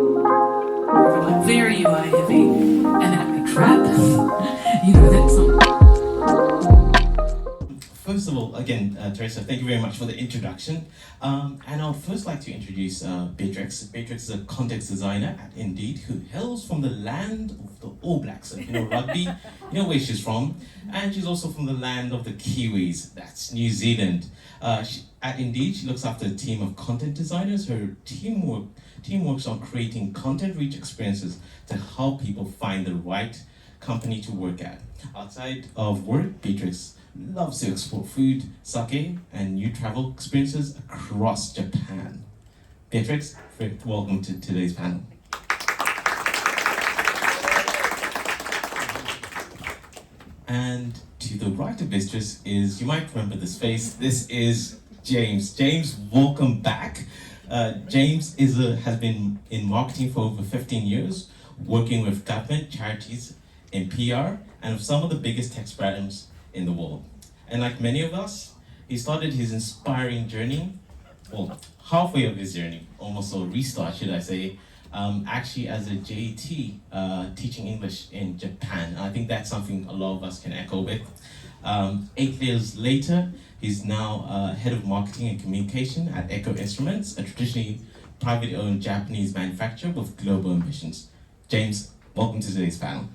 like very UI heavy, and then I'm like, crap. That's something. First of all, again, Teresa, thank you very much for the introduction. And I would first like to introduce Beatrix. Beatrix is a context designer at Indeed who hails from the land of the All Blacks. So, rugby, where she's from. And she's also from the land of the Kiwis, that's New Zealand. At Indeed, she looks after a team of content designers. Her team works on creating content-rich experiences to help people find the right company to work at. Outside of work, Beatrix loves to explore food, sake, and new travel experiences across Japan. Beatrix, welcome to today's panel. And to the right of Beatrix is, you might remember this face, this is James. James, welcome back. James has been in marketing for over 15 years, working with government, charities, in PR, and with some of the biggest tech brands in the world. And like many of us, he started his inspiring journey, well, halfway of his journey, almost a restart, should I say, actually as a JT, teaching English in Japan. And I think that's something a lot of us can echo with. 8 years later, he's now head of marketing and communication at Echo Instruments, a traditionally privately owned Japanese manufacturer with global ambitions. James, welcome to today's panel.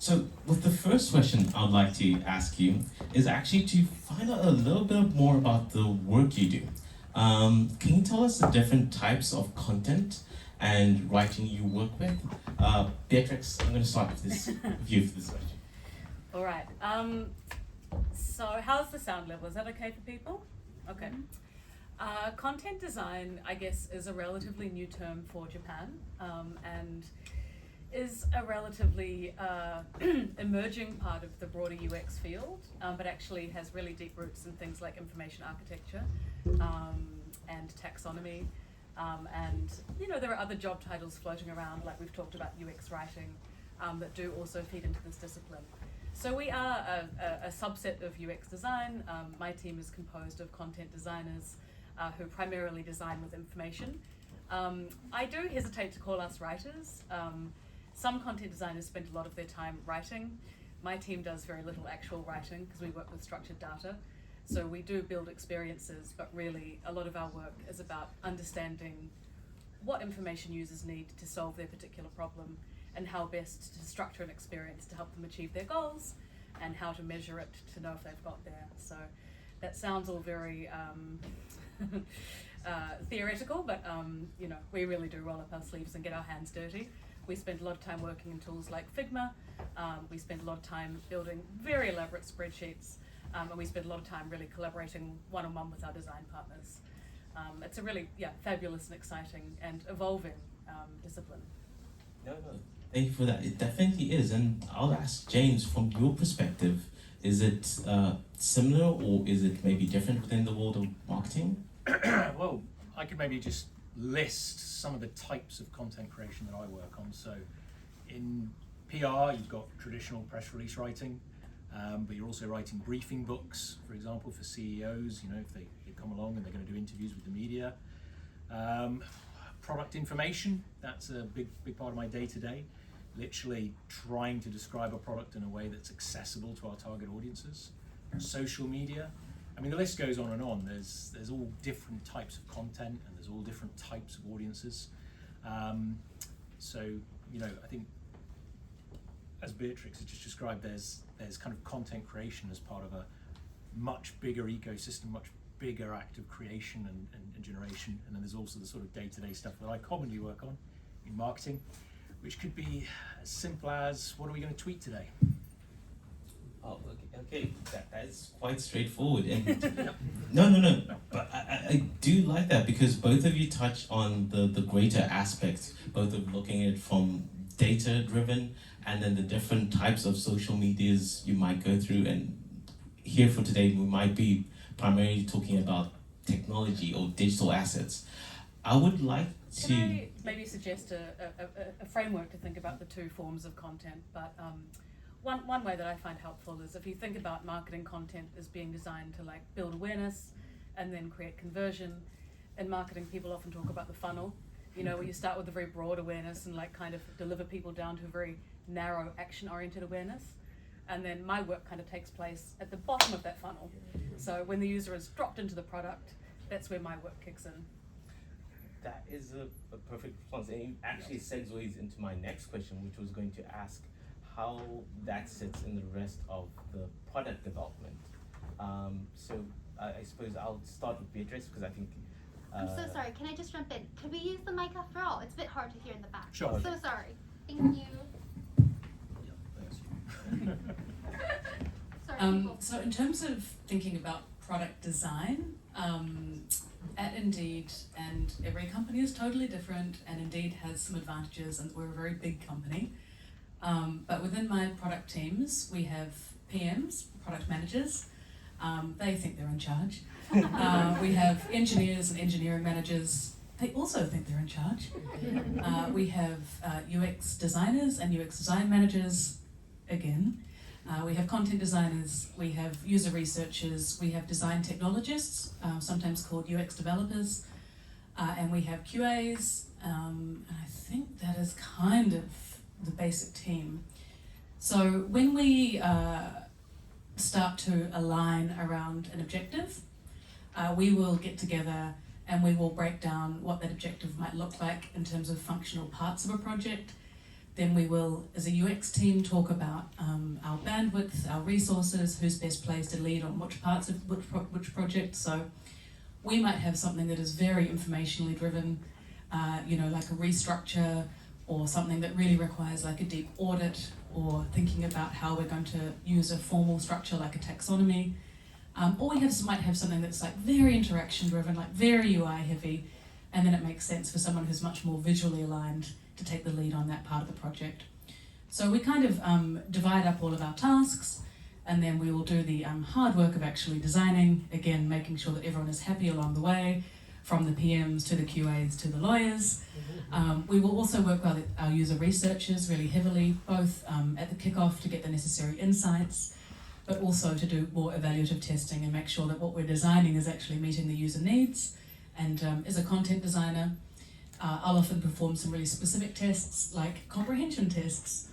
So, with the first question I'd like to ask you is actually to find out a little bit more about the work you do. Can you tell us the different types of content and writing you work with? Beatrix, I'm going to start with you for this question. All right. So, how's the sound level? Is that okay for people? Okay. Content design, I guess, is a relatively new term for Japan, and is a relatively emerging part of the broader UX field, but actually has really deep roots in things like information architecture and taxonomy. And there are other job titles floating around, like we've talked about UX writing, that do also feed into this discipline. So we are a subset of UX design. My team is composed of content designers who primarily design with information. I do hesitate to call us writers. Some content designers spend a lot of their time writing. My team does very little actual writing because we work with structured data. So we do build experiences, but really a lot of our work is about understanding what information users need to solve their particular problem and how best to structure an experience to help them achieve their goals and how to measure it to know if they've got there. So that sounds all very theoretical, but we really do roll up our sleeves and get our hands dirty. We spend a lot of time working in tools like Figma. We spend a lot of time building very elaborate spreadsheets, and we spend a lot of time really collaborating one-on-one with our design partners. It's a really fabulous and exciting and evolving discipline. No, thank you for that. It definitely is, and I'll ask James, from your perspective, is it similar or is it maybe different within the world of marketing? Well, I could maybe just list some of the types of content creation that I work on. So in PR, you've got traditional press release writing, but you're also writing briefing books, for example, for CEOs, if they come along and they're going to do interviews with the media. Product information, that's a big part of my day-to-day, literally trying to describe a product in a way that's accessible to our target audiences. Social media, I mean, the list goes on and on. There's all different types of content and there's all different types of audiences. So, I think as Beatrix has just described, there's kind of content creation as part of a much bigger ecosystem, much bigger act of creation and generation. And then there's also the sort of day-to-day stuff that I commonly work on in marketing, which could be as simple as, what are we going to tweet today? Oh, okay. That's quite straightforward. And no. But I do like that because both of you touch on the greater aspects, both of looking at it from data-driven and then the different types of social medias you might go through. And here for today, we might be primarily talking about technology or digital assets. I would like to... Can I maybe suggest a framework to think about the two forms of content, but one way that I find helpful is if you think about marketing content as being designed to like build awareness and then create conversion. In marketing, people often talk about the funnel, you know, where you start with a very broad awareness and like kind of deliver people down to a very narrow action-oriented awareness. And then my work kind of takes place at the bottom of that funnel. So when the user is dropped into the product, that's where my work kicks in. That is a perfect response. And it actually segues into my next question, which was going to ask how that sits in the rest of the product development. So I suppose I'll start with Beatrix because I think. I'm so sorry. Can I just jump in? Could we use the mic after all? It's a bit hard to hear in the back. Sure. So sorry. Thank you. Sorry, people. So in terms of thinking about product design, at Indeed, and every company is totally different, and Indeed has some advantages, and we're a very big company. But within my product teams, we have PMs, product managers. They think they're in charge. We have engineers and engineering managers. They also think they're in charge. We have UX designers and UX design managers, again. We have content designers, we have user researchers, we have design technologists, sometimes called UX developers, and we have QAs, and I think that is kind of the basic team. So when we start to align around an objective, we will get together and we will break down what that objective might look like in terms of functional parts of a project. Then we will, as a UX team, talk about our bandwidth, our resources, who's best placed to lead on which parts of which project. So we might have something that is very informationally driven, like a restructure, or something that really requires like a deep audit, or thinking about how we're going to use a formal structure like a taxonomy. Or we might have something that's like very interaction driven, like very UI heavy, and then it makes sense for someone who's much more visually aligned to take the lead on that part of the project. So we kind of divide up all of our tasks, and then we will do the hard work of actually designing, again, making sure that everyone is happy along the way, from the PMs to the QAs to the lawyers. We will also work with our user researchers really heavily, both at the kickoff to get the necessary insights, but also to do more evaluative testing and make sure that what we're designing is actually meeting the user needs. And as a content designer, I'll often perform some really specific tests, like comprehension tests.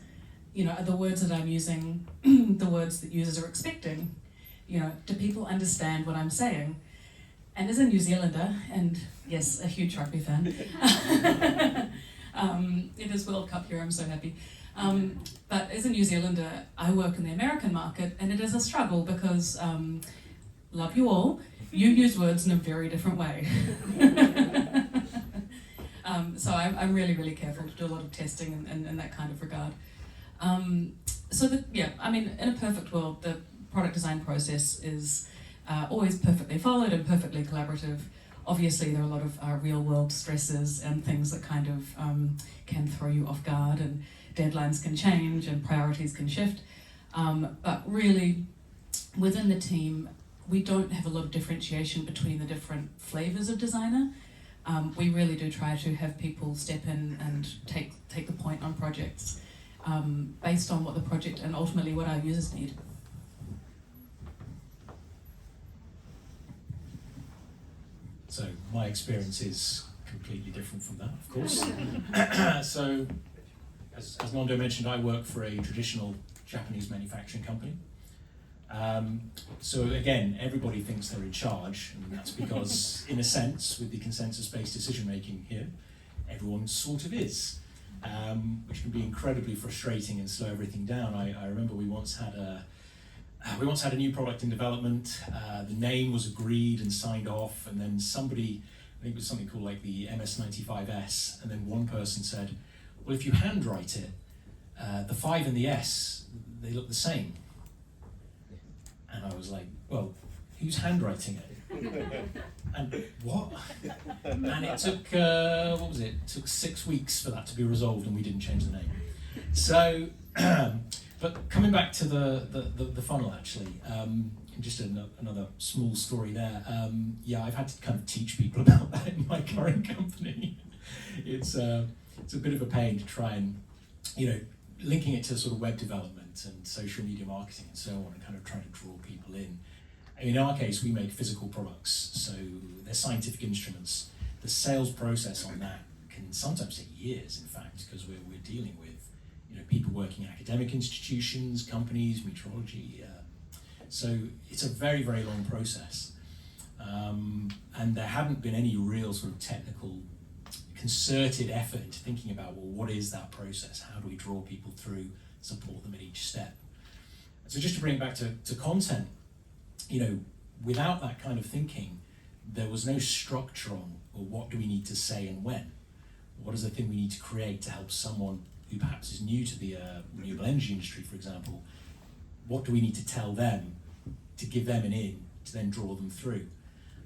Are the words that I'm using the words that users are expecting? Do people understand what I'm saying? And as a New Zealander, and yes, a huge rugby fan, it is World Cup here, I'm so happy. But as a New Zealander, I work in the American market, and it is a struggle because, love you all, you use words in a very different way. So I'm really, really careful to do a lot of testing in that kind of regard. In a perfect world, the product design process is always perfectly followed and perfectly collaborative. Obviously, there are a lot of real world stresses and things that kind of can throw you off guard, and deadlines can change and priorities can shift. But really, within the team, we don't have a lot of differentiation between the different flavors of designer. We really do try to have people step in and take the point on projects based on what the project and ultimately what our users need. So my experience is completely different from that, of course. So, as Nondo mentioned, I work for a traditional Japanese manufacturing company. So again, everybody thinks they're in charge, and that's because, in a sense, with the consensus-based decision-making here, everyone sort of is, which can be incredibly frustrating and slow everything down. I remember we once had a new product in development. The name was agreed and signed off, and then somebody, I think it was something called like the MS95S, and then one person said, well, if you handwrite it, the 5 and the S, they look the same. And I was like, well, who's handwriting it? And what? And it took, It took 6 weeks for that to be resolved, and we didn't change the name. So, but coming back to the funnel, actually, just another small story there. I've had to kind of teach people about that in my current company. It's a bit of a pain to try and, linking it to sort of web development and social media marketing and so on, and kind of trying to draw people in. In our case, we make physical products, so they're scientific instruments. The sales process on that can sometimes take years, in fact, because we're dealing with people working in academic institutions, companies, metrology. So it's a very, very long process. And there hadn't been any real sort of technical, concerted effort into thinking about, well, what is that process? How do we draw people through, support them at each step? So just to bring it back to content, without that kind of thinking, there was no structure on, well, what do we need to say and when? What is the thing we need to create to help someone who perhaps is new to the renewable energy industry, for example? What do we need to tell them to give them an in, to then draw them through?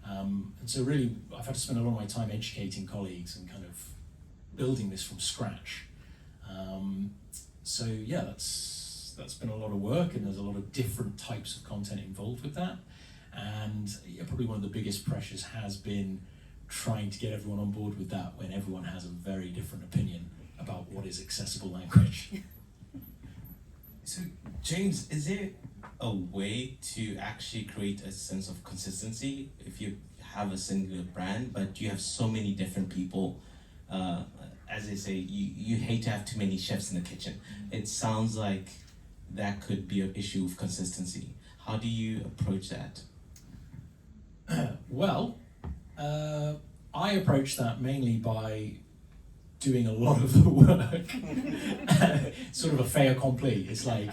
And so really, I've had to spend a lot of my time educating colleagues and kind of building this from scratch. So yeah, that's been a lot of work, and there's a lot of different types of content involved with that. And yeah, probably one of the biggest pressures has been trying to get everyone on board with that when everyone has a very different opinion about what is accessible language. So, James, is there a way to actually create a sense of consistency if you have a singular brand, but you have so many different people? As they say, you hate to have too many chefs in the kitchen. It sounds like that could be an issue of consistency. How do you approach that? Well, I approach that mainly by doing a lot of the work. Sort of a fait accompli. It's like,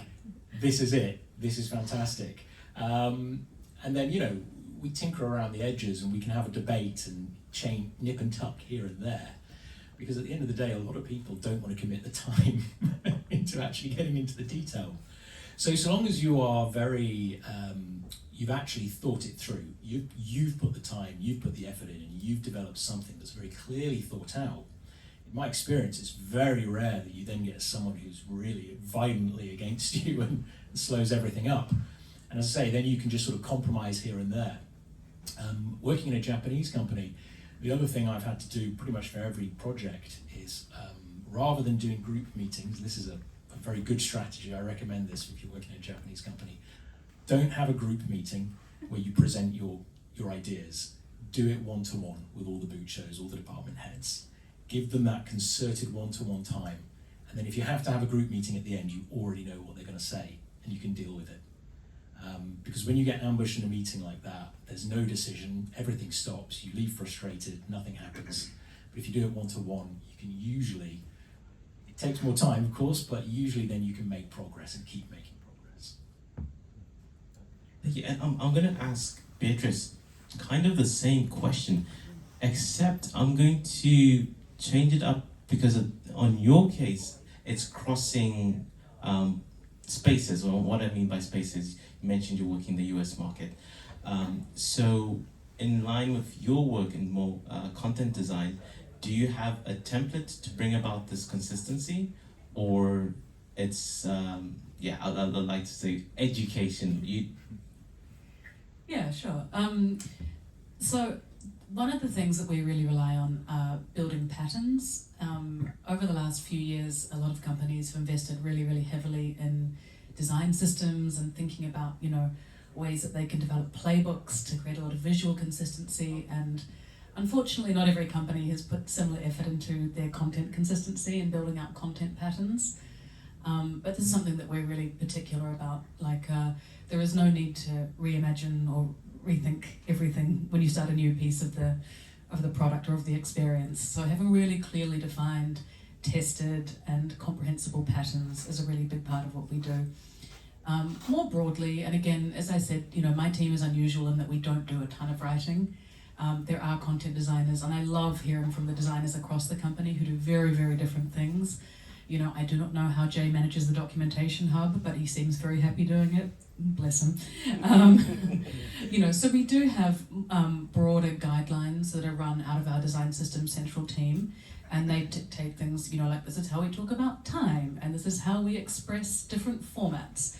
this is it. This is fantastic. And then, we tinker around the edges and we can have a debate and nip and tuck here and there. Because at the end of the day, a lot of people don't want to commit the time into actually getting into the detail. So long as you are very, you've actually thought it through, you've put the time, you've put the effort in, and you've developed something that's very clearly thought out. In my experience, it's very rare that you then get someone who's really violently against you and slows everything up. And as I say, then you can just sort of compromise here and there. Working in a Japanese company, the other thing I've had to do pretty much for every project is, rather than doing group meetings, this is a very good strategy, I recommend this if you're working in a Japanese company, don't have a group meeting where you present your ideas. Do it one-to-one with all the boot shows, all the department heads. Give them that concerted one-to-one time. And then if you have to have a group meeting at the end, you already know what they're going to say and you can deal with it. Because when you get ambushed in a meeting like that, there's no decision, everything stops, you leave frustrated, nothing happens. But if you do it one-to-one, you can usually, it takes more time of course, but usually then you can make progress and keep making progress. Thank you. And I'm going to ask Beatrice kind of the same question, except I'm going to change it up because on your case, it's crossing spaces. Or what I mean by spaces, you mentioned you're working in the US market. So in line with your work in more content design, do you have a template to bring about this consistency? Or it's, I'd like to say education. Yeah, sure. So one of the things that we really rely on are building patterns. Over the last few years, a lot of companies have invested really, really heavily in design systems and thinking about, ways that they can develop playbooks to create a lot of visual consistency. And unfortunately, not every company has put similar effort into their content consistency and building out content patterns. But this is something that we're really particular about. There is no need to reimagine or rethink everything when you start a new piece of the product or of the experience. So having really clearly defined, tested and comprehensible patterns is a really big part of what we do. More broadly, and again, as I said, my team is unusual in that we don't do a ton of writing. There are content designers, and I love hearing from the designers across the company who do very, very different things. I do not know how Jay manages the documentation hub, but he seems very happy doing it. Bless him. So we do have broader guidelines that are run out of our design system central team, and they dictate things, like this is how we talk about time, and this is how we express different formats.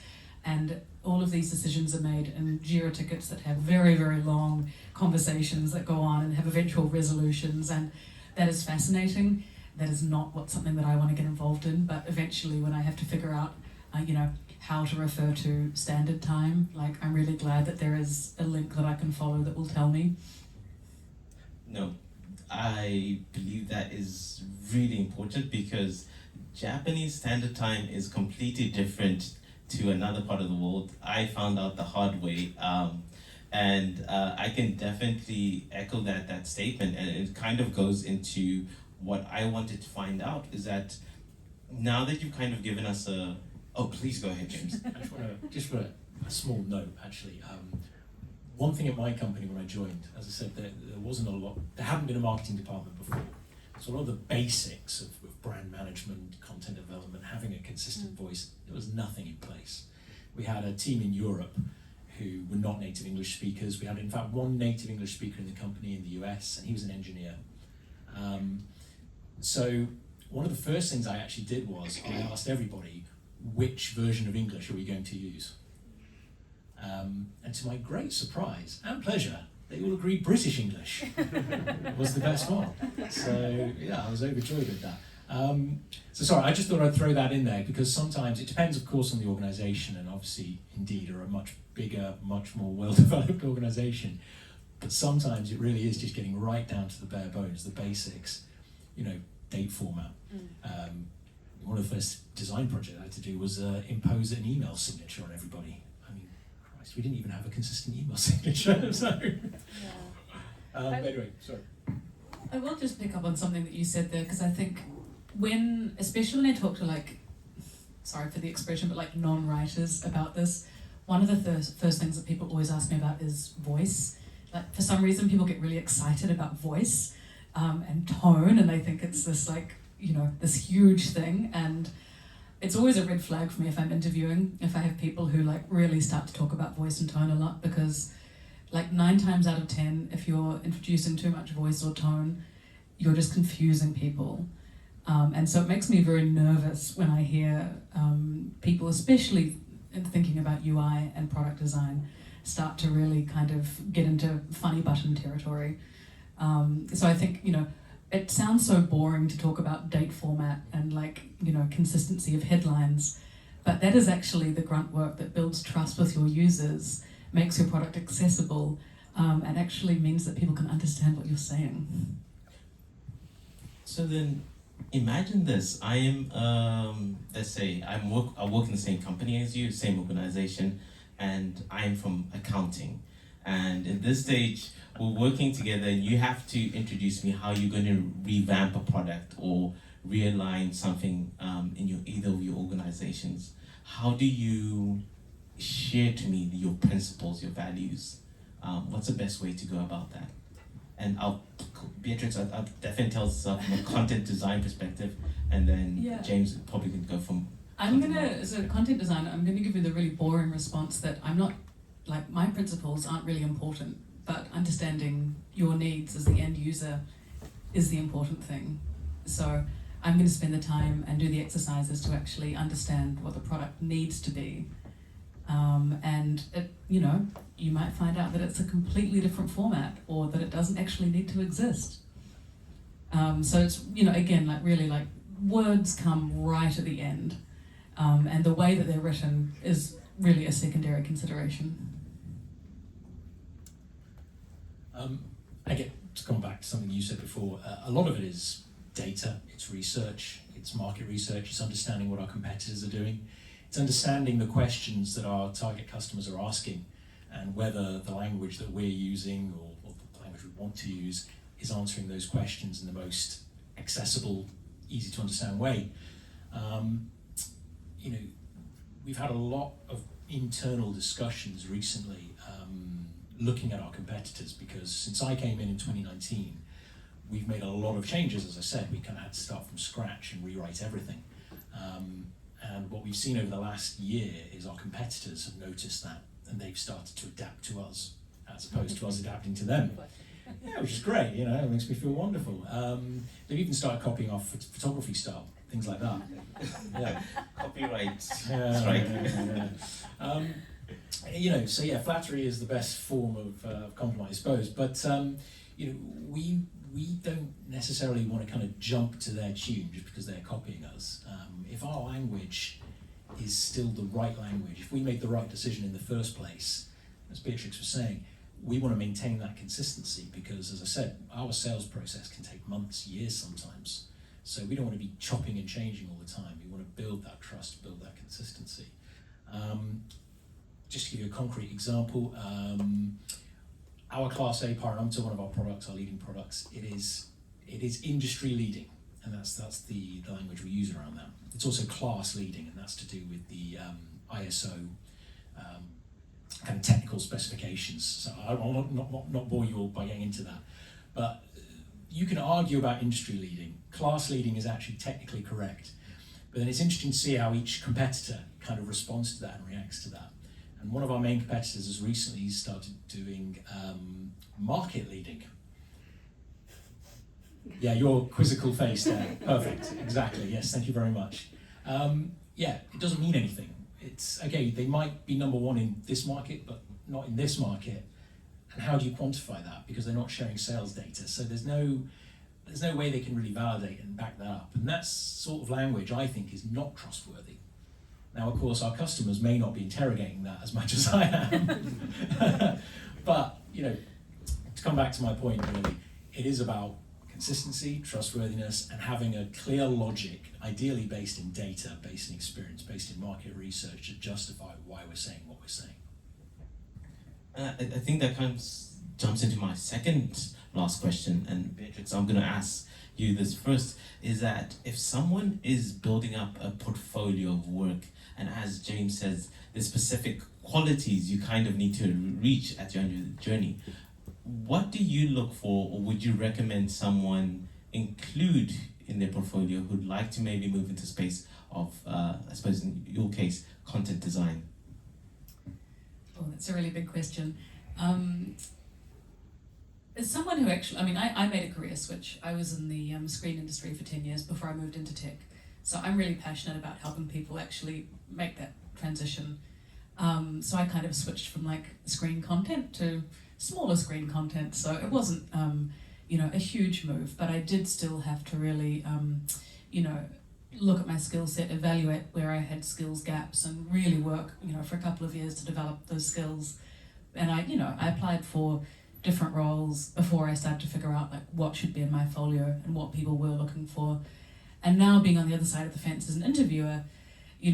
And all of these decisions are made in JIRA tickets that have very, very long conversations that go on and have eventual resolutions, and that is fascinating. that is not something that I want to get involved in. But eventually, when I have to figure out, how to refer to standard time, like, I'm really glad that there is a link that I can follow that will tell me. No, I believe that is really important because Japanese standard time is completely different to another part of the world. I found out the hard way, and I can definitely echo that statement, and it kind of goes into what I wanted to find out, is that now that you've kind of given us oh, please go ahead, James. I just want a small note, actually. One thing at my company when I joined, as I said, there wasn't a lot, there hadn't been a marketing department before. So a lot of the basics of brand management, content development, having a consistent voice, there was nothing in place. We had a team in Europe who were not native English speakers. We had, in fact, one native English speaker in the company in the US, and he was an engineer. So one of the first things I actually did was I asked everybody, which version of English are we going to use? And to my great surprise and pleasure, they all agreed British English was the best one. So yeah, I was overjoyed at that. So sorry, I just thought I'd throw that in there because sometimes it depends, of course, on the organisation, and obviously Indeed are a much bigger, much more well-developed organisation. But sometimes it really is just getting right down to the bare bones, the basics, date format. One of the first design projects I had to do was impose an email signature on everybody. I mean, Christ, we didn't even have a consistent email signature. So, anyway, sorry. I will just pick up on something that you said there, because I think especially when I talk to sorry for the expression, but non-writers about this, one of the first things that people always ask me about is voice. Like, for some reason, people get really excited about voice and tone, and they think it's this this huge thing, and it's always a red flag for me if I'm interviewing, if I have people who really start to talk about voice and tone a lot, because 9 times out of 10, if you're introducing too much voice or tone, you're just confusing people. And so it makes me very nervous when I hear people, especially in thinking about UI and product design, start to really kind of get into funny button territory. So I think, it sounds so boring to talk about date format and consistency of headlines, but that is actually the grunt work that builds trust with your users, makes your product accessible, and actually means that people can understand what you're saying. So then, imagine this. I am, let's say, I work in the same company as you, same organization, and I'm from accounting. And at this stage, we're working together, and you have to introduce me how you're going to revamp a product or realign something in either of your organizations. How do you share to me your principles, your values? What's the best way to go about that? And Beatrix, I'll definitely tell us from a content design perspective, and then James probably can go from. As a content designer, I'm gonna give you the really boring response that I'm not, my principles aren't really important, but understanding your needs as the end user is the important thing. So I'm going to spend the time and do the exercises to actually understand what the product needs to be. And it, you might find out that it's a completely different format, or that it doesn't actually need to exist. So it's, again, really words come right at the end. And the way that they're written is really a secondary consideration. Again, to come back to something you said before, a lot of it is data, it's research, it's market research, it's understanding what our competitors are doing, it's understanding the questions that our target customers are asking, and whether the language that we're using or the language we want to use is answering those questions in the most accessible, easy to understand way. We've had a lot of internal discussions recently looking at our competitors, because since I came in 2019, we've made a lot of changes. As I said, we kind of had to start from scratch and rewrite everything. And what we've seen over the last year is our competitors have noticed that, and they've started to adapt to us as opposed to us adapting to them. Yeah, which is great, it makes me feel wonderful. They've even started copying our photography style, things like that. Yeah. Copyright strike. So flattery is the best form of compliment, I suppose. But we we don't necessarily want to kind of jump to their tune just because they're copying us. If our language is still the right language, if we make the right decision in the first place, as Beatrix was saying, we want to maintain that consistency because, as I said, our sales process can take months, years sometimes. So we don't want to be chopping and changing all the time. We want to build that trust, build that consistency. Just to give you a concrete example, our Class A parameter, one of our products, our leading products, it is industry leading, and that's the language we use around that. It's also class leading, and that's to do with the ISO kind of technical specifications. So I will not bore you all by getting into that, but you can argue about industry leading. Class leading is actually technically correct, but then it's interesting to see how each competitor kind of responds to that and reacts to that. And one of our main competitors has recently started doing market leading. Yeah, your quizzical face there. Perfect, exactly, yes, thank you very much. Yeah, it doesn't mean anything. It's, okay, they might be number one in this market, but not in this market. And how do you quantify that? Because they're not sharing sales data. So there's no way they can really validate and back that up. And that sort of language, I think, is not trustworthy. Now, of course, our customers may not be interrogating that as much as I am. But, you know, to come back to my point, really, it is about consistency, trustworthiness, and having a clear logic, ideally based in data, based in experience, based in market research to justify why we're saying what we're saying. I think that kind of jumps into my second last question, and Beatrix, I'm going to ask you this first, is that if someone is building up a portfolio of work, and as James says, the specific qualities you kind of need to reach at your end of the journey, what do you look for, or would you recommend someone include in their portfolio who'd like to maybe move into space of, I suppose in your case, content design? Oh, that's a really big question. As someone who actually, I made a career switch. I was in the screen industry for 10 years before I moved into tech. So I'm really passionate about helping people actually make that transition. So I kind of switched from like screen content to smaller screen content. So it wasn't, a huge move, but I did still have to really, look at my skill set, evaluate where I had skills gaps, and really work, for a couple of years to develop those skills. And I applied for different roles before I started to figure out like what should be in my folio and what people were looking for. And now being on the other side of the fence as an interviewer,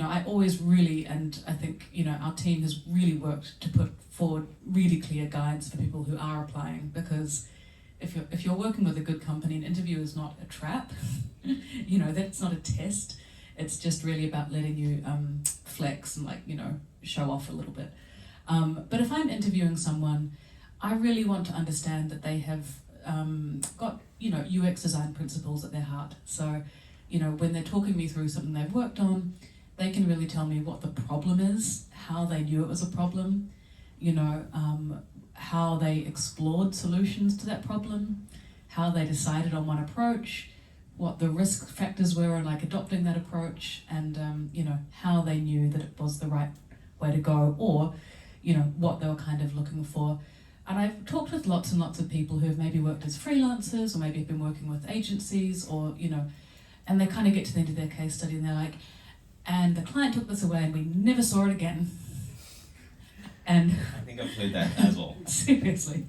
I always really, and I think, our team has really worked to put forward really clear guides for people who are applying, because if you're working with a good company, an interview is not a trap. That's not a test. It's just really about letting you flex and show off a little bit. But if I'm interviewing someone, I really want to understand that they have got UX design principles at their heart. So when they're talking me through something they've worked on, they can really tell me what the problem is, how they knew it was a problem, how they explored solutions to that problem, how they decided on one approach, what the risk factors were in adopting that approach, and how they knew that it was the right way to go, or what they were kind of looking for. And I've talked with lots and lots of people who have maybe worked as freelancers, or maybe have been working with agencies, or and they kind of get to the end of their case study and they're like, and the client took this away and we never saw it again. And I think I've heard that as well. Seriously.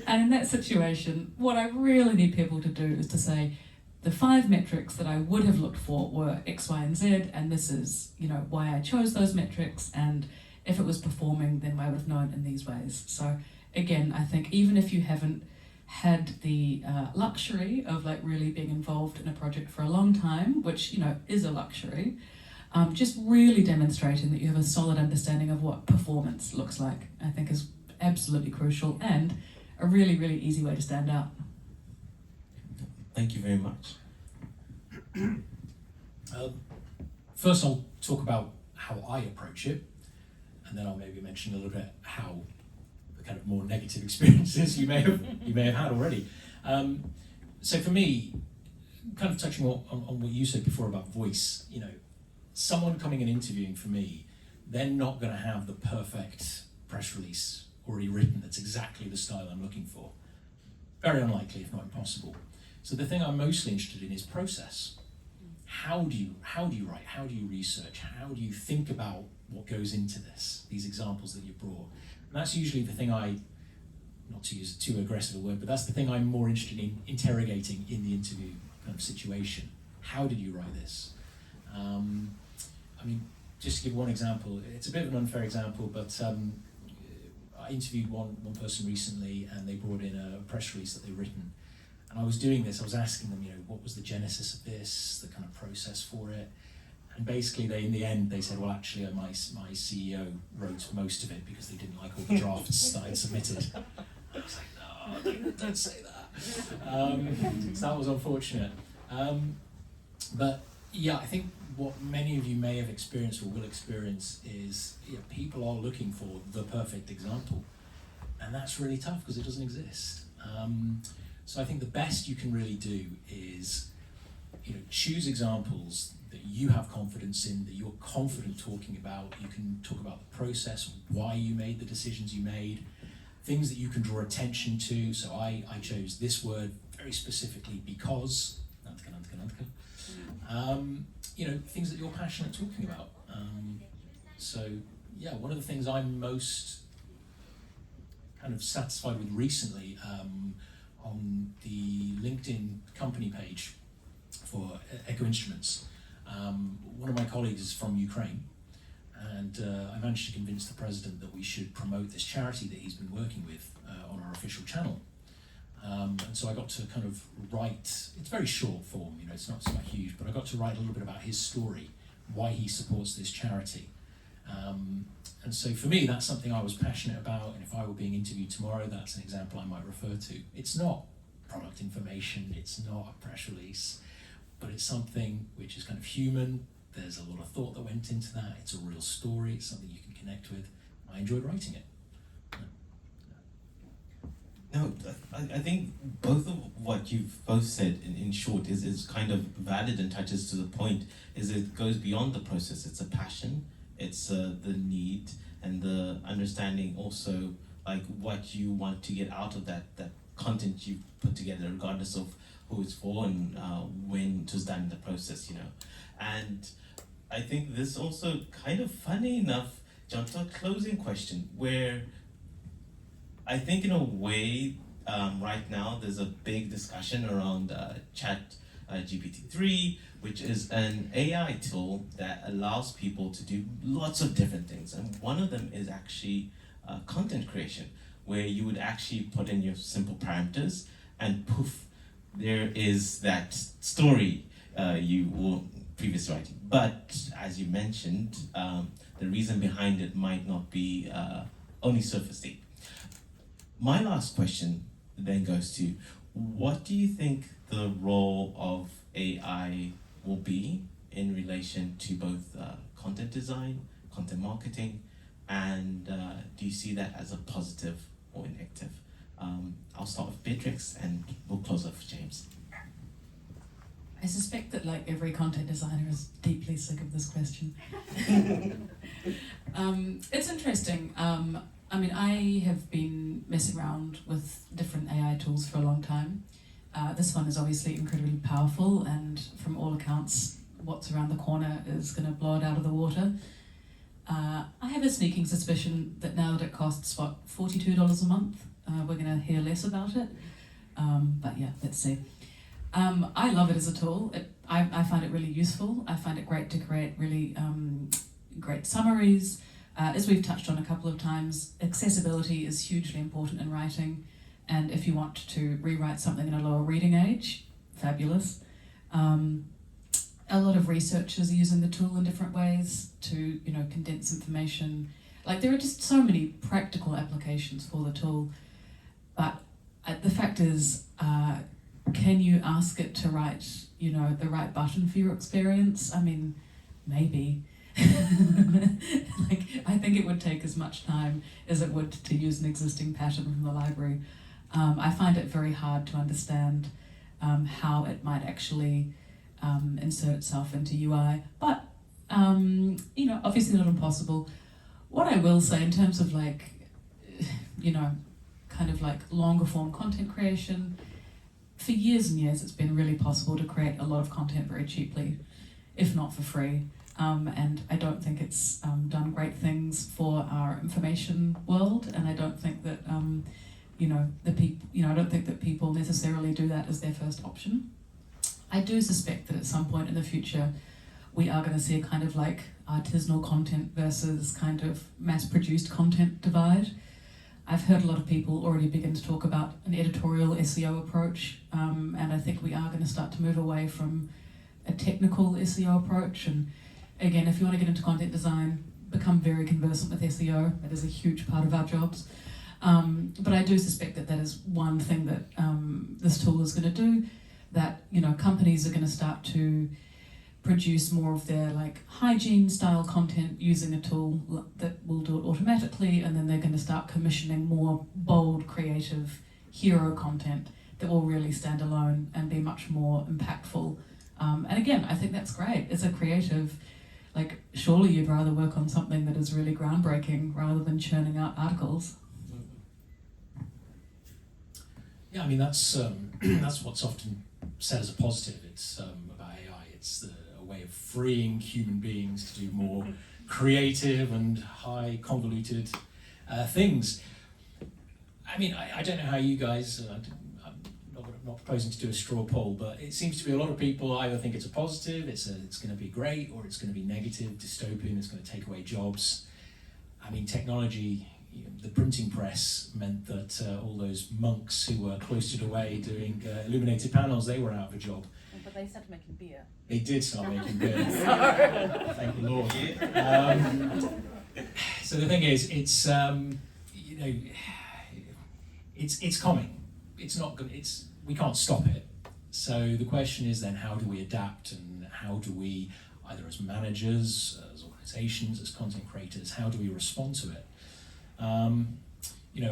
And in that situation, what I really need people to do is to say, the 5 metrics that I would have looked for were X, Y, and Z, and this is, why I chose those metrics, and if it was performing, then I would have known in these ways. So again, I think even if you haven't had the luxury of really being involved in a project for a long time, which is a luxury, just really demonstrating that you have a solid understanding of what performance looks like, I think is absolutely crucial, and a really, really easy way to stand out. Thank you very much. First, I'll talk about how I approach it, and then I'll maybe mention a little bit how the kind of more negative experiences you may have had already. So for me, kind of touching on what you said before about voice, someone coming and interviewing for me, they're not going to have the perfect press release already written that's exactly the style I'm looking for. very unlikely, if not impossible. So the thing I'm mostly interested in is process. How do you write? How do you research? How do you think about what goes into this? These examples that you brought. And that's usually the thing not to use too aggressive a word, but that's the thing I'm more interested in interrogating in the interview kind of situation. How did you write this? I mean, just to give one example, it's a bit of an unfair example, but I interviewed one person recently, and they brought in a press release that they'd written. And I was doing this, I was asking them, what was the genesis of this, the kind of process for it. And basically, in the end, they said, well, actually, my CEO wrote most of it because they didn't like all the drafts that I'd submitted. I was like, no, don't say that. So that was unfortunate. But yeah, I think what many of you may have experienced or will experience is people are looking for the perfect example. And that's really tough because it doesn't exist. So I think the best you can really do is choose examples that you have confidence in, that you're confident talking about. You can talk about the process, why you made the decisions you made, things that you can draw attention to. So I chose this word very specifically because, things that you're passionate talking about. So yeah, one of the things I'm most kind of satisfied with recently, on the LinkedIn company page for Echo Instruments, one of my colleagues is from Ukraine, and I managed to convince the president that we should promote this charity that he's been working with on our official channel. And so I got to kind of write, it's very short form, it's not huge, but I got to write a little bit about his story, why he supports this charity. And so for me, that's something I was passionate about, and if I were being interviewed tomorrow, that's an example I might refer to. It's not product information, it's not a press release, but it's something which is kind of human. There's a lot of thought that went into that. It's a real story, it's something you can connect with. I enjoyed writing it. No, I think both of what you've both said in short is kind of valid and touches to the point, is it goes beyond the process. It's a passion, it's the need and the understanding also, like what you want to get out of that content you put together, regardless of who it's for and when it was done in the process, And I think this also kind of funny enough jumps to a closing question where I think in a way, right now there's a big discussion around Chat GPT-3, which is an AI tool that allows people to do lots of different things. And one of them is actually content creation, where you would actually put in your simple parameters and poof, there is that story you were previously writing. But as you mentioned, the reason behind it might not be only surface deep. My last question then goes to, what do you think the role of AI will be in relation to both content design, content marketing, and do you see that as a positive or a negative? I'll start with Beatrix and we'll close off with James. I suspect that like every content designer is deeply sick of this question. It's interesting. I have been messing around with different AI tools for a long time. This one is obviously incredibly powerful, and from all accounts, what's around the corner is going to blow it out of the water. I have a sneaking suspicion that now that it costs, $42 a month, we're going to hear less about it. But yeah, let's see. I love it as a tool. I find it really useful. I find it great to create really great summaries. As we've touched on a couple of times, accessibility is hugely important in writing, and if you want to rewrite something in a lower reading age, fabulous. A lot of researchers are using the tool in different ways to, condense information. Like, there are just so many practical applications for the tool, but the fact is, can you ask it to write, the right button for your experience? I mean, maybe. I think it would take as much time as it would to use an existing pattern from the library. I find it very hard to understand how it might actually insert itself into UI, but obviously not impossible. What I will say in terms of kind kind of like longer form content creation. For years and years, it's been really possible to create a lot of content very cheaply, if not for free. And I don't think it's done great things for our information world, and I don't think that I don't think that people necessarily do that as their first option. I do suspect that at some point in the future, we are going to see a kind of like artisanal content versus kind of mass-produced content divide. I've heard a lot of people already begin to talk about an editorial SEO approach, and I think we are going to start to move away from a technical SEO approach. And again, if you want to get into content design, become very conversant with SEO. That is a huge part of our jobs. But I do suspect that is one thing that this tool is going to do, that companies are going to start to produce more of their like hygiene style content using a tool that will do it automatically, and then they're going to start commissioning more bold, creative hero content that will really stand alone and be much more impactful. And again, I think that's great. It's a creative, like, surely you'd rather work on something that is really groundbreaking rather than churning out articles. Yeah, I mean, that's what's often said as a positive. It's about AI. It's a way of freeing human beings to do more creative and high convoluted things. I mean, I don't know how you guys, I'm not proposing to do a straw poll, but it seems to be a lot of people either think it's a positive, it's going to be great, or it's going to be negative, dystopian, it's going to take away jobs. I mean, technology, the printing press meant that all those monks who were cloistered away doing illuminated panels, they were out of a job. But they started making beer. They did start making beer. Thank the Lord. So the thing is, it's it's coming. It's not good. We can't stop it. So the question is then, how do we adapt, and how do we, either as managers, as organizations, as content creators, how do we respond to it?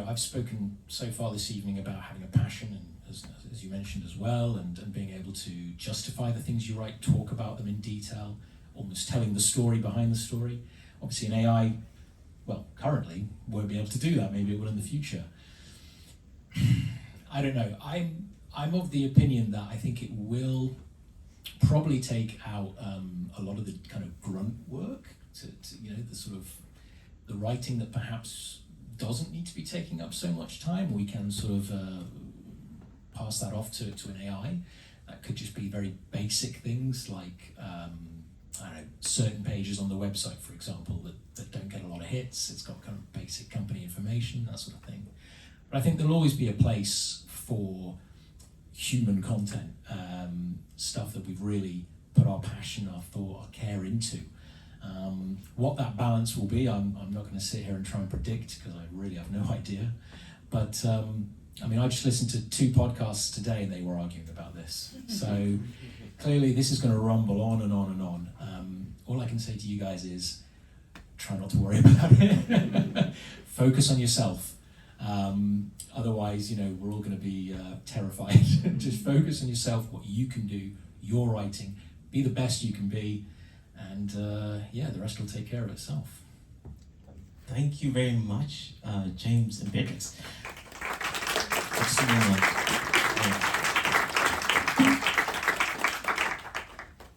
I've spoken so far this evening about having a passion, and as you mentioned as well, and being able to justify the things you write, talk about them in detail, almost telling the story behind the story. Obviously an AI, well, currently won't be able to do that. Maybe it will in the future. I don't know. I'm of the opinion that I think it will probably take out a lot of the kind of grunt work, to the sort of the writing that perhaps doesn't need to be taking up so much time. We can sort of pass that off to an AI. That could just be very basic things like certain pages on the website, for example, that don't get a lot of hits. It's got kind of basic company information, that sort of thing. But I think there'll always be a place for human content, stuff that we've really put our passion, our thought, our care into. What that balance will be, I'm not going to sit here and try and predict, because I really have no idea. But I just listened to 2 podcasts today and they were arguing about this. So clearly this is going to rumble on and on and on. All I can say to you guys is try not to worry about it. Focus on yourself. Otherwise, we're all going to be terrified. Just focus on yourself, what you can do, your writing, be the best you can be, and the rest will take care of itself. Thank you very much, James and Beatrix.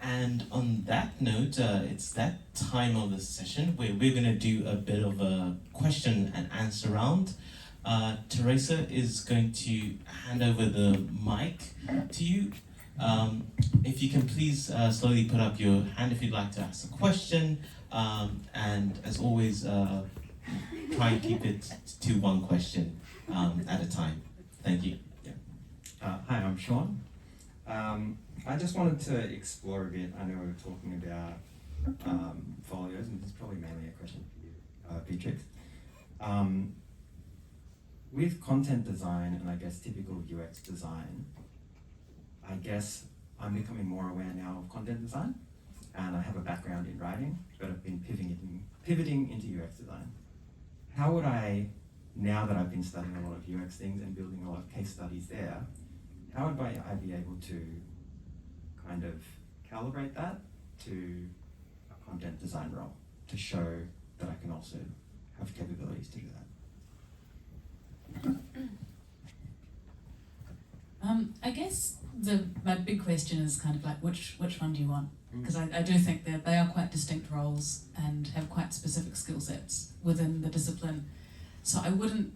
And on that note, it's that time of the session where we're going to do a bit of a question and answer round. Teresa is going to hand over the mic to you. If you can please slowly put up your hand if you'd like to ask a question, and as always, try and keep it to one question at a time. Thank you. Hi, I'm Sean. I just wanted to explore a bit. I know we were talking about folios, and this is probably mainly a question for you, Beatrix. With content design and I guess typical UX design, I guess I'm becoming more aware now of content design, and I have a background in writing, but I've been pivoting into UX design. How would I, now that I've been studying a lot of UX things and building a lot of case studies there, how would I be able to kind of calibrate that to a content design role to show that I can also have capabilities to do that? I guess my big question is kind of like which one do you want? Because I do think that they are quite distinct roles and have quite specific skill sets within the discipline. So I wouldn't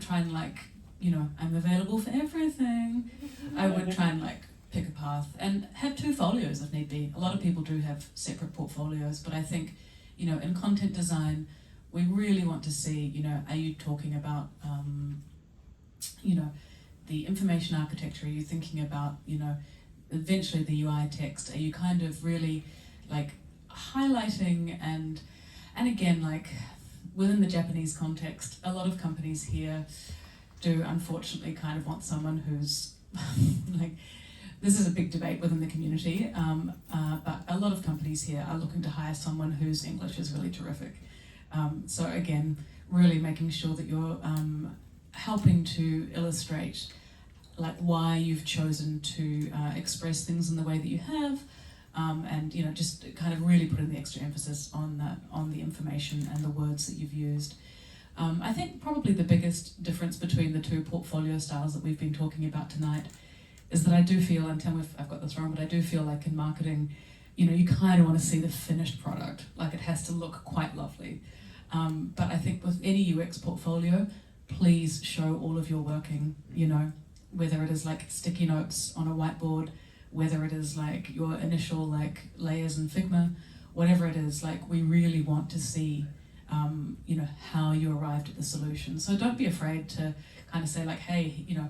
try and like, you know, I'm available for everything. I would try and like pick a path and have two folios if need be. A lot of people do have separate portfolios, but I think, you know, in content design, we really want to see, you know, are you talking about, you know, the information architecture? Are you thinking about, you know, eventually the UI text? Are you kind of really like highlighting and again, like within the Japanese context, a lot of companies here do unfortunately kind of want someone who's like, this is a big debate within the community, but a lot of companies here are looking to hire someone whose English is really terrific. So again, really making sure that you're helping to illustrate like why you've chosen to express things in the way that you have, and you know, just kind of really putting the extra emphasis on the information and the words that you've used. I think probably the biggest difference between the two portfolio styles that we've been talking about tonight is that I do feel, and tell me if I've got this wrong, but I do feel like in marketing, you know, you kind of want to see the finished product, like it has to look quite lovely. But I think with any UX portfolio, please show all of your working, you know, whether it is like sticky notes on a whiteboard, whether it is like your initial like layers in Figma, whatever it is, like we really want to see, you know, how you arrived at the solution. So don't be afraid to kind of say like, hey, you know,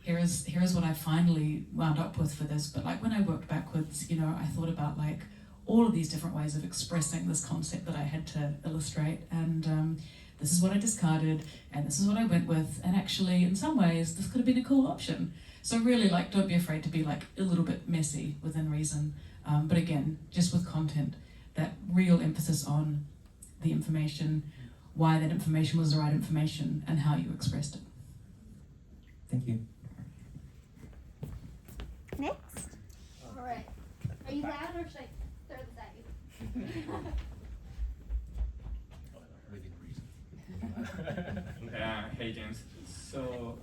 here is what I finally wound up with for this. But like when I worked backwards, you know, I thought about like all of these different ways of expressing this concept that I had to illustrate, and this is what I discarded, and this is what I went with, and actually in some ways this could have been a cool option. So really, like, don't be afraid to be like a little bit messy within reason, but again, just with content, that real emphasis on the information, why that information was the right information, and how you expressed it. Thank you. Next. All right. Are you loud or should I throw this at you? Within reason. Hey James. So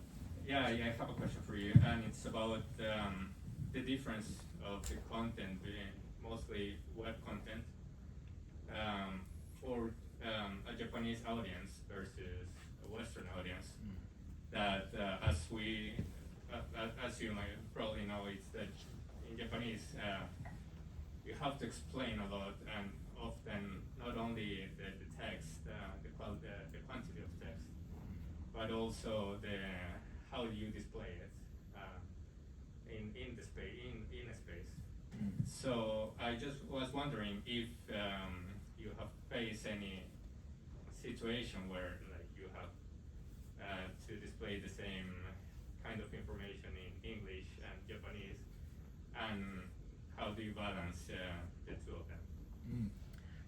yeah, I have a question for you, and it's about the difference of the content being mostly web content for a Japanese audience versus a Western audience. That as you might probably know, it's that in Japanese you have to explain a lot, and often not only the text, the quantity of text, but also how you display it in the space in a space. So I just was wondering if you have faced any situation where like you have to display the same kind of information in English and Japanese, and how do you balance the two of them?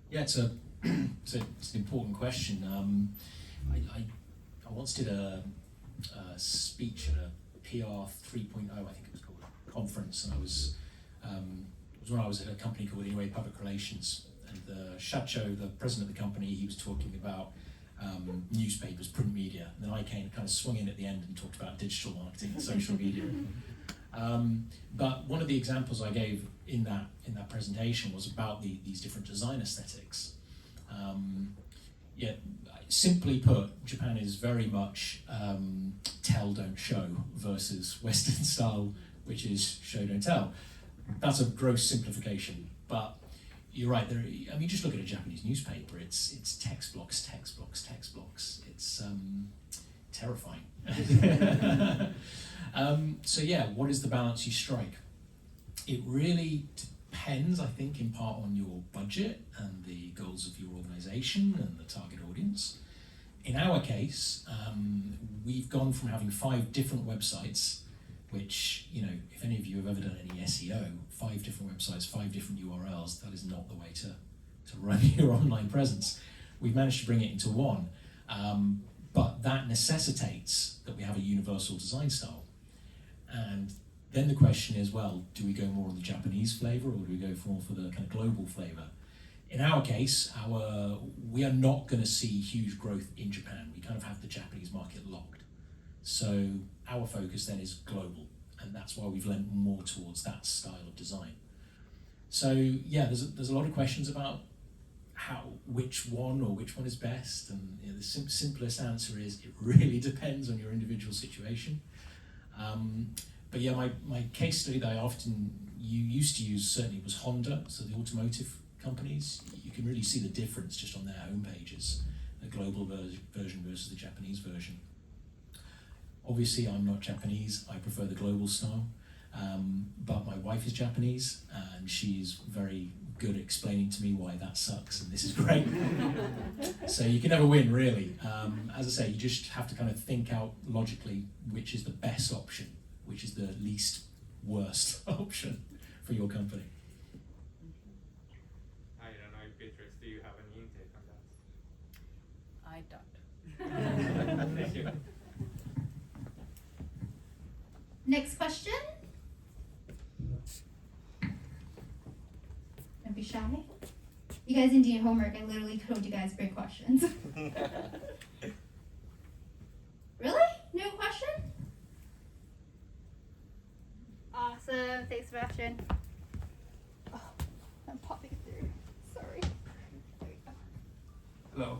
Yeah, it's an important question. I once did a speech at a PR 3.0, I think it was called, conference, and it was when I was at a company called Anyway Public Relations, and the Shacho, the president of the company, he was talking about newspapers, print media, and then I kind of swung in at the end and talked about digital marketing and social media. But one of the examples I gave in that presentation was about these different design aesthetics. Yeah, simply put, Japan is very much tell, don't show versus Western style, which is show, don't tell. That's a gross simplification, but you're right. Just look at a Japanese newspaper. It's text blocks. It's terrifying. So yeah, what is the balance you strike? It really depends, I think, in part on your budget and the goals of your organization and the target audience. In our case, we've gone from having 5 different websites, which, you know, if any of you have ever done any SEO, 5 different websites, 5 different URLs, that is not the way to run your online presence. We've managed to bring it into one, but that necessitates that we have a universal design style. And then the question is, well, do we go more on the Japanese flavor, or do we go more for the kind of global flavor? In our case, we are not going to see huge growth in Japan. We kind of have the Japanese market locked. So our focus then is global. and that's why we've lent more towards that style of design. So yeah, there's a lot of questions about which one is best, and the simplest answer is it really depends on your individual situation. But yeah, my case study that I often used to use certainly was Honda, so the automotive companies. You can really see the difference just on their homepages, the global version versus the Japanese version. Obviously, I'm not Japanese, I prefer the global style, but my wife is Japanese, and she's very good at explaining to me why that sucks, and this is great. So you can never win, really. As I say, you just have to kind of think out logically which is the best option, which is the least worst option for your company. I don't know, Beatrix, do you have any intake on that? I don't. Thank you. Next question. Don't be shy. You guys didn't do your homework. I literally told you guys great questions. Really? No question? Awesome. Thanks, Sebastian. Oh, I'm popping through. Sorry. There we go. Hello.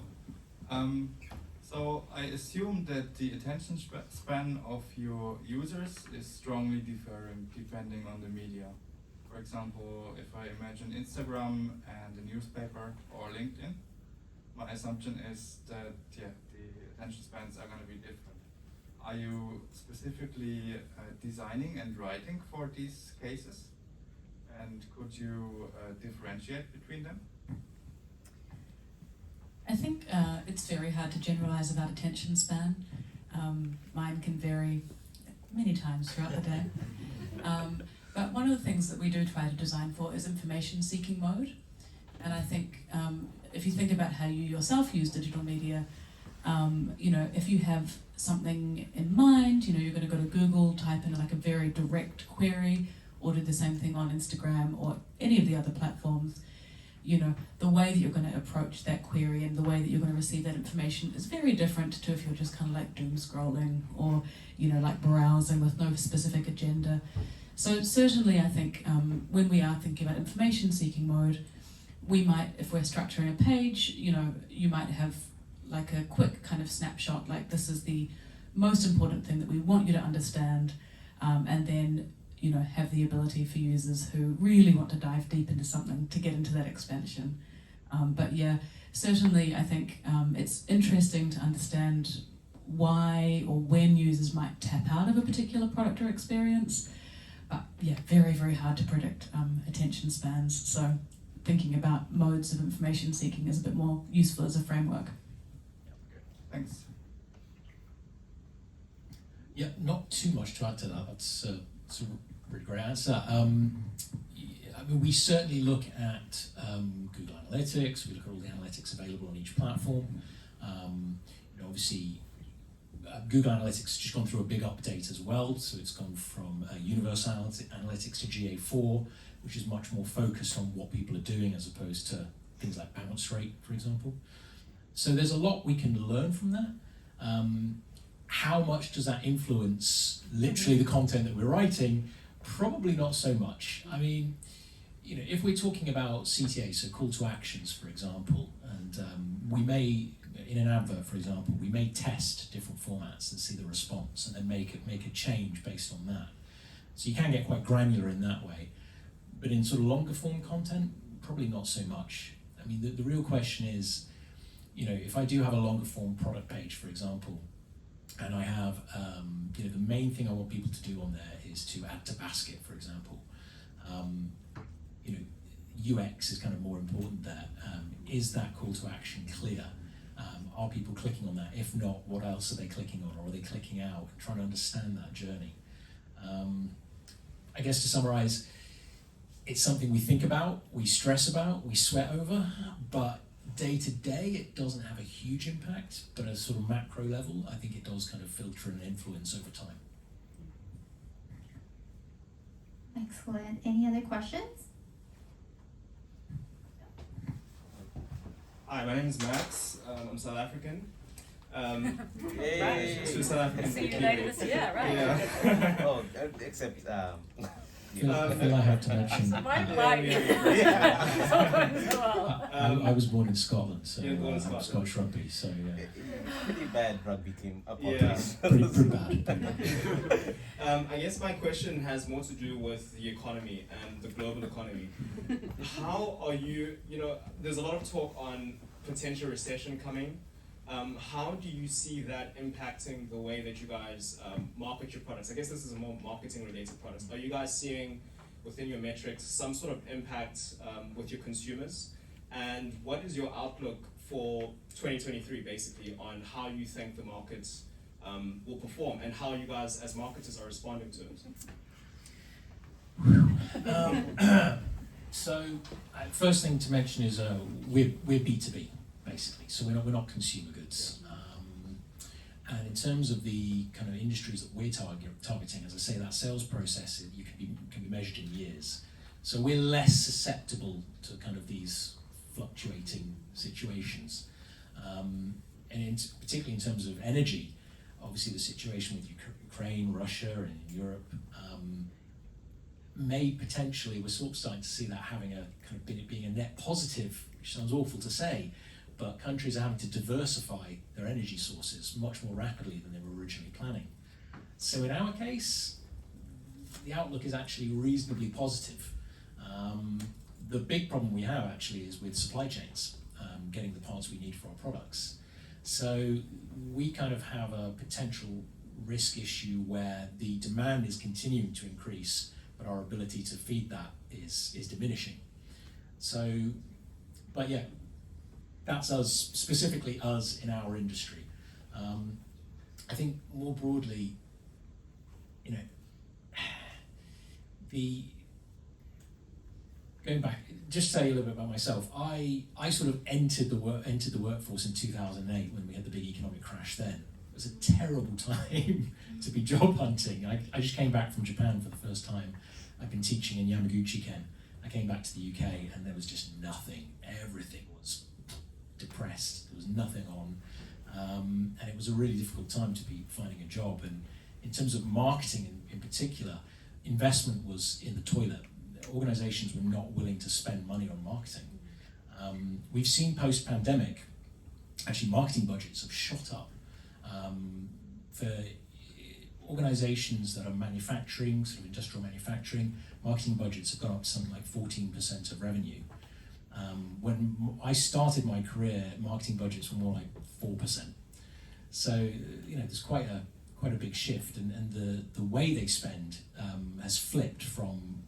So I assume that the attention span of your users is strongly differing depending on the media. For example, if I imagine Instagram and a newspaper or LinkedIn, my assumption is that the attention spans are going to be different. Are you specifically designing and writing for these cases? And could you differentiate between them? I think it's very hard to generalize about attention span. Mine can vary many times throughout the day. But one of the things that we do try to design for is information seeking mode. And I think if you think about how you yourself use digital media, if you have something in mind, you're going to go to Google, type in like a very direct query, or do the same thing on Instagram or any of the other platforms. The way that you're going to approach that query and the way that you're going to receive that information is very different to if you're just kind of like doom scrolling or, like browsing with no specific agenda. So certainly I think when we are thinking about information seeking mode, we might, if we're structuring a page, you might have like a quick kind of snapshot, like this is the most important thing that we want you to understand, and then have the ability for users who really want to dive deep into something to get into that expansion. But yeah, certainly I think it's interesting to understand why or when users might tap out of a particular product or experience. But yeah, very, very hard to predict attention spans. So thinking about modes of information seeking is a bit more useful as a framework. Thanks. Yeah, not too much to add to that. That's a really great answer. We certainly look at Google Analytics. We look at all the analytics available on each platform. Obviously, Google Analytics has just gone through a big update as well. So it's gone from Universal Analytics to GA4, which is much more focused on what people are doing as opposed to things like bounce rate, for example. So there's a lot we can learn from that. How much does that influence literally the content that we're writing? Probably not so much. I mean, if we're talking about CTA, so call to actions, for example, and we may, in an advert, for example, we may test different formats and see the response and then make a change based on that. So you can get quite granular in that way. But in sort of longer form content, probably not so much. I mean, the real question is, if I do have a longer form product page, for example, and I have, the main thing I want people to do on there is to add to basket, for example. UX is kind of more important there. Is that call to action clear? Are people clicking on that? If not, what else are they clicking on? Or are they clicking out? Trying to understand that journey. I guess to summarize, it's something we think about, we stress about, we sweat over, but day to day it doesn't have a huge impact, but at a sort of macro level, I think it does kind of filter and influence over time. Excellent. Any other questions? Hi, my name is Max. I'm South African. Right. To South African See you later this year, right? Yeah. Oh, except I feel I have to mention. Mine like Yeah. so going so well. I was born in Scotland, so You were born in I'm Scotland. Scottish rugby, so yeah. pretty bad rugby team. Yeah. Pretty bad. I guess my question has more to do with the economy and the global economy. How are you, there's a lot of talk on potential recession coming. How do you see that impacting the way that you guys market your products? I guess this is a more marketing related product. Are you guys seeing within your metrics some sort of impact with your consumers? And what is your outlook for 2023 basically on how you think the markets will perform and how you guys as marketers are responding to it? So, first thing to mention is we're B2B basically, so we're not consumer goods. And in terms of the kind of industries that we're targeting, as I say, that sales process can be measured in years. So we're less susceptible to kind of these fluctuating situations. And particularly in terms of energy, obviously the situation with Ukraine, Russia, and in Europe may potentially, we're sort of starting to see that having a kind of being a net positive, which sounds awful to say, but countries are having to diversify their energy sources much more rapidly than they were originally planning. So in our case, the outlook is actually reasonably positive. The big problem we have actually is with supply chains, getting the parts we need for our products. So we kind of have a potential risk issue where the demand is continuing to increase, but our ability to feed that is diminishing. So, but yeah, that's us, specifically us in our industry. I think more broadly, going back, just to tell you a little bit about myself, I sort of entered the workforce in 2008 when we had the big economic crash then. It was a terrible time to be job hunting. I just came back from Japan for the first time. I've been teaching in Yamaguchi-ken. I came back to the UK and there was just nothing. Everything was depressed. There was nothing on. And it was a really difficult time to be finding a job. And in terms of marketing in particular, investment was in the toilet. Organizations were not willing to spend money on marketing. We've seen post-pandemic, actually marketing budgets have shot up. For organizations that are manufacturing, sort of industrial manufacturing, marketing budgets have gone up to something like 14% of revenue. When I started my career, marketing budgets were more like 4%. So there's quite a big shift, and the way they spend has flipped from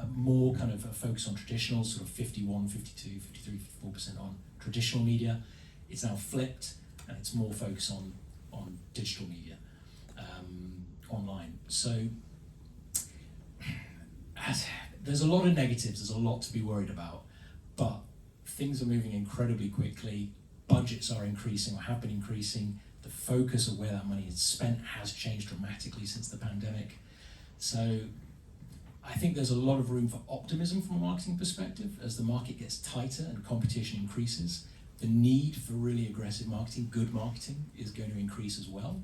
a more kind of a focus on traditional, sort of 51, 52, 53, 54% on traditional media. It's now flipped, and it's more focused on digital media, online. So there's a lot of negatives, there's a lot to be worried about, but things are moving incredibly quickly. Budgets are increasing or have been increasing. The focus of where that money is spent has changed dramatically since the pandemic. So I think there's a lot of room for optimism from a marketing perspective. As the market gets tighter and competition increases, the need for really aggressive marketing, good marketing, is going to increase as well.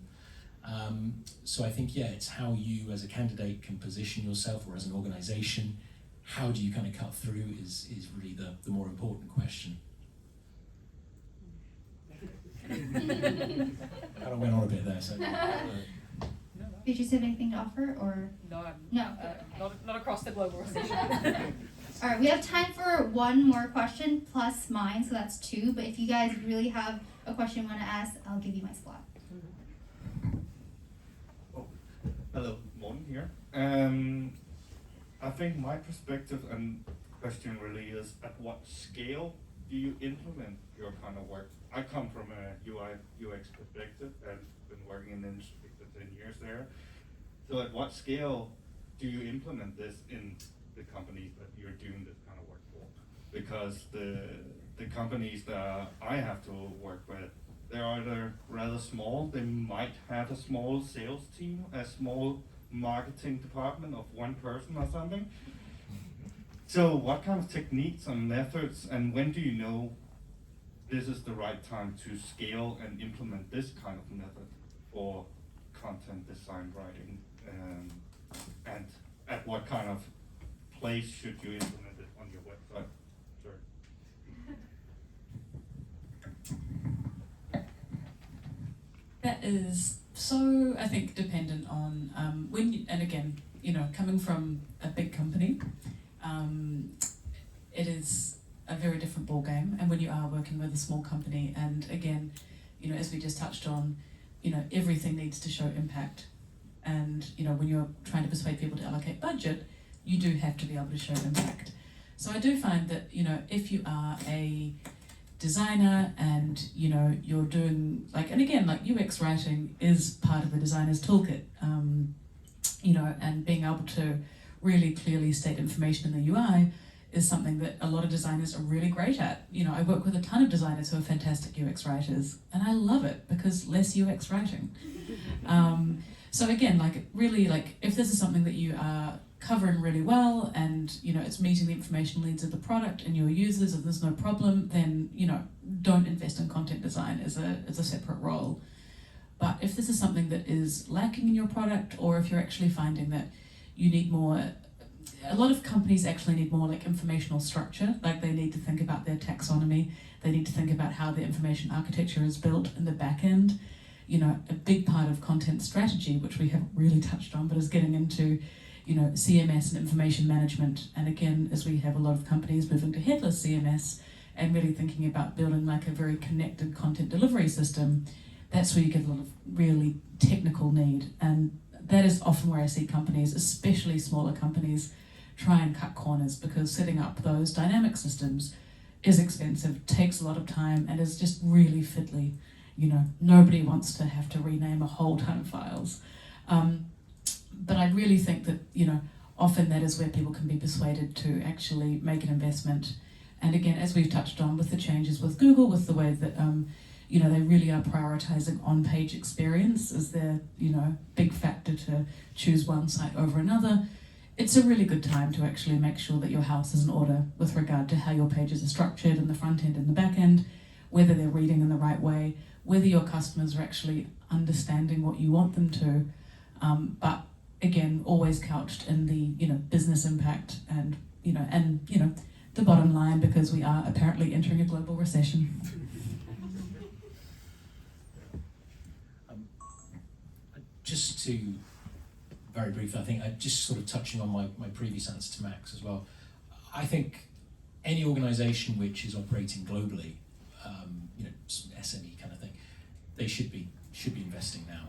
So I think, it's how you as a candidate can position yourself, or as an organization, how do you kind of cut through is really the more important question. I kind of went on a bit there, so. Did you have anything to offer, or? No, No. Not across the global recession. All right, we have time for one more question plus mine, so that's two. But if you guys really have a question you want to ask, I'll give you my slot. Hello, Mon here. I think my perspective and question really is, at what scale do you implement your kind of work? I come from a UI UX perspective and been working in the industry for 10 years there. So at what scale do you implement this in the companies that you're doing this kind of work for? Because the companies that I have to work with, they're either rather small, they might have a small sales team, a small marketing department of one person or something. So what kind of techniques and methods, and when do you know this is the right time to scale and implement this kind of method for content design writing, and at what kind of place should you implement it on your website? Sorry. That is so, I think, dependent on when you, and again, you know, coming from a big company, it is a very different ball game. And when you are working with a small company, and again, you know, as we just touched on, you know, everything needs to show impact. And you know, when you're trying to persuade people to allocate budget, you do have to be able to show impact. So I do find that, you know, if you are a designer and you know you're doing like, and again, like UX writing is part of the designer's toolkit, you know, and being able to really clearly state information in the UI is something that a lot of designers are really great at. You know, I work with a ton of designers who are fantastic UX writers, and I love it because less UX writing. So again, like really, like if this is something that you are covering really well and you know it's meeting the information needs of the product and your users and there's no problem, then you know don't invest in content design as a separate role. But if this is something that is lacking in your product, or if you're actually finding that you need more, a lot of companies actually need more like informational structure, like they need to think about their taxonomy, they need to think about how the information architecture is built in the back end. You know, a big part of content strategy, which we haven't really touched on, but is getting into, you know, CMS and information management. And again, as we have a lot of companies moving to headless CMS and really thinking about building like a very connected content delivery system, that's where you get a lot of really technical need. And that is often where I see companies, especially smaller companies, try and cut corners, because setting up those dynamic systems is expensive, takes a lot of time, and is just really fiddly. You know, nobody wants to have to rename a whole ton of files. But I really think that, you know, often that is where people can be persuaded to actually make an investment. And again, as we've touched on with the changes with Google, with the way that, you know, they really are prioritizing on-page experience as their, you know, big factor to choose one site over another, it's a really good time to actually make sure that your house is in order with regard to how your pages are structured in the front end and the back end, whether they're reading in the right way, whether your customers are actually understanding what you want them to, but again, always couched in the, you know, business impact and, you know, the bottom line, because we are apparently entering a global recession. Just to, very briefly, I think, just sort of touching on my previous answer to Max as well, I think any organisation which is operating globally, you know, SME kind of thing, they should be investing now.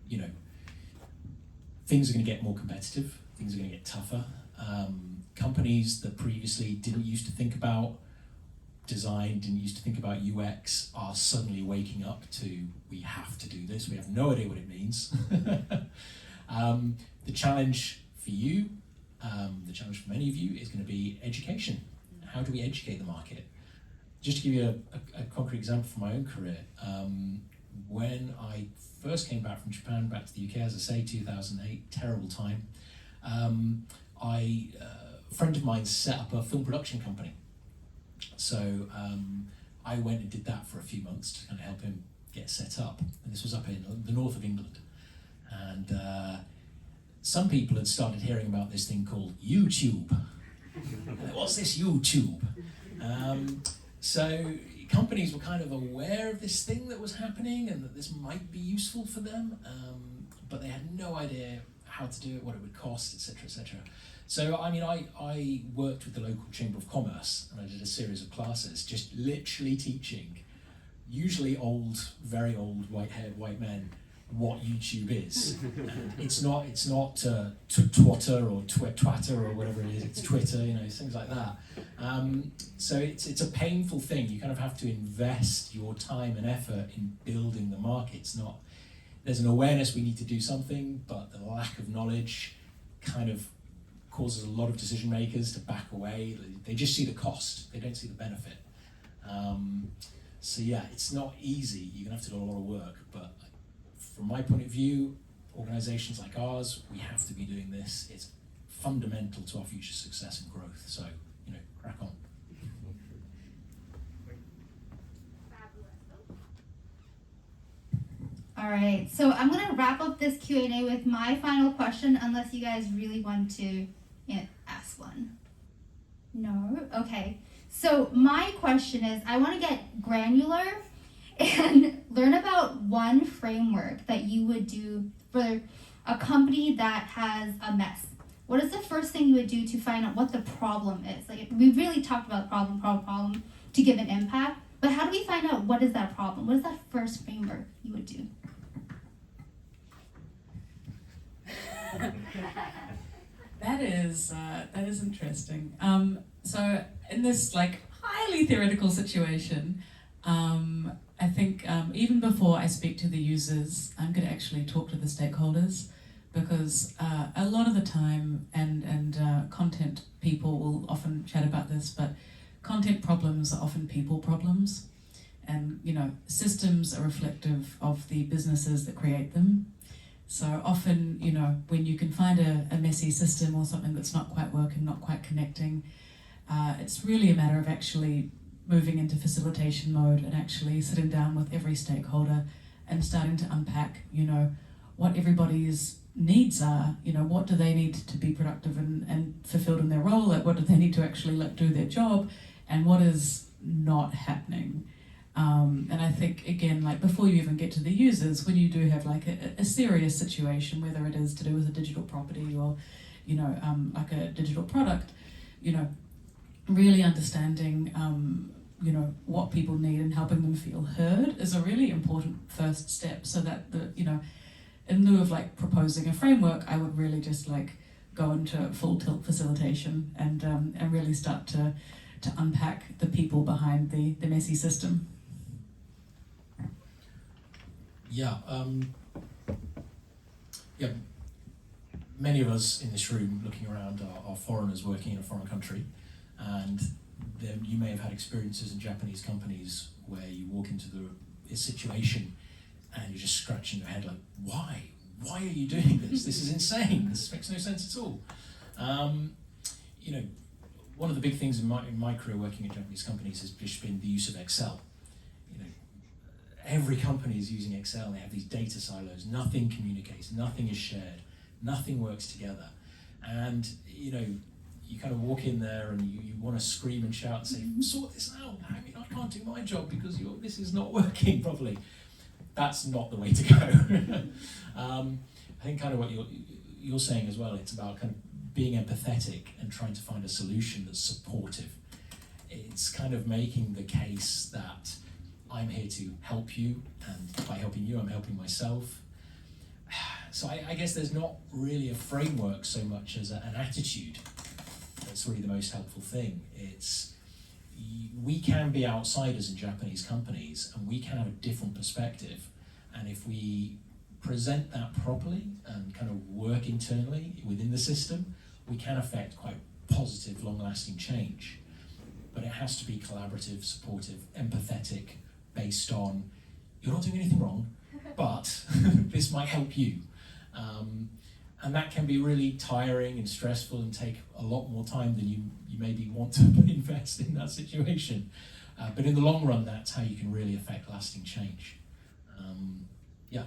You know, things are going to get more competitive, things are going to get tougher. Companies that previously didn't used to think about design, didn't used to think about UX, are suddenly waking up to, we have to do this, we have no idea what it means. The challenge for you, the challenge for many of you, is going to be education. How do we educate the market? Just to give you a concrete example from my own career, when I first came back from Japan, back to the UK, as I say, 2008, terrible time, a friend of mine set up a film production company. So I went and did that for a few months to kind of help him get set up. And this was up in the north of England. And some people had started hearing about this thing called YouTube. What's this YouTube? So companies were kind of aware of this thing that was happening and that this might be useful for them, but they had no idea how to do it, what it would cost, etc., etc. So I mean, I worked with the local Chamber of Commerce and I did a series of classes, just literally teaching, usually old, very old, white-haired white men, what YouTube is. It's not Twitter or Twatter or whatever it is. It's Twitter, you know, things like that. So it's a painful thing. You kind of have to invest your time and effort in building the market. It's not. There's an awareness we need to do something, but the lack of knowledge kind of causes a lot of decision makers to back away. They just see the cost. They don't see the benefit. So yeah, it's not easy. You're gonna have to do a lot of work, but from my point of view, organizations like ours, we have to be doing this. It's fundamental to our future success and growth. So, you know, crack on. All right, so I'm gonna wrap up this Q&A with my final question, unless you guys really want to ask one. No? Okay. So my question is, I want to get granular and learn about one framework that you would do for a company that has a mess. What is the first thing you would do to find out what the problem is? Like, we really talked about problem to give an impact, but how do we find out what is that problem? What is that first framework you would do? That is interesting. So in this like highly theoretical situation, I think even before I speak to the users, I'm going to actually talk to the stakeholders, because a lot of the time, and content people will often chat about this, but content problems are often people problems, and systems are reflective of the businesses that create them. So often, when you can find a messy system or something that's not quite working, not quite connecting, it's really a matter of actually moving into facilitation mode and actually sitting down with every stakeholder and starting to unpack, what everybody's needs are, what do they need to be productive and fulfilled in their role, like what do they need to actually do their job, and what is not happening. And I think, again, like before you even get to the users, when you do have like a serious situation, whether it is to do with a digital property or, like a digital product, really understanding, what people need and helping them feel heard is a really important first step, so that in lieu of like proposing a framework, I would really just like go into full tilt facilitation and really start to unpack the people behind the messy system. Yeah, many of us in this room looking around are foreigners working in a foreign country, and then you may have had experiences in Japanese companies where you walk into the situation and you're just scratching your head like, why are you doing this? This is insane. This makes no sense at all. One of the big things in my career working in Japanese companies has just been the use of Excel. Every company is using Excel, and they have these data silos. Nothing communicates, nothing is shared, nothing works together. And you kind of walk in there and you want to scream and shout and say, sort this out. I can't do my job because this is not working properly. That's not the way to go. I think kind of what you're saying as well, it's about kind of being empathetic and trying to find a solution that's supportive. It's kind of making the case that I'm here to help you, and by helping you, I'm helping myself. So I guess there's not really a framework so much as an attitude that's really the most helpful thing. We can be outsiders in Japanese companies, and we can have a different perspective. And if we present that properly and kind of work internally within the system, we can affect quite positive, long-lasting change. But it has to be collaborative, supportive, empathetic, based on, you're not doing anything wrong, but this might help you. And that can be really tiring and stressful and take a lot more time than you maybe want to invest in that situation. But in the long run, that's how you can really affect lasting change. Yeah.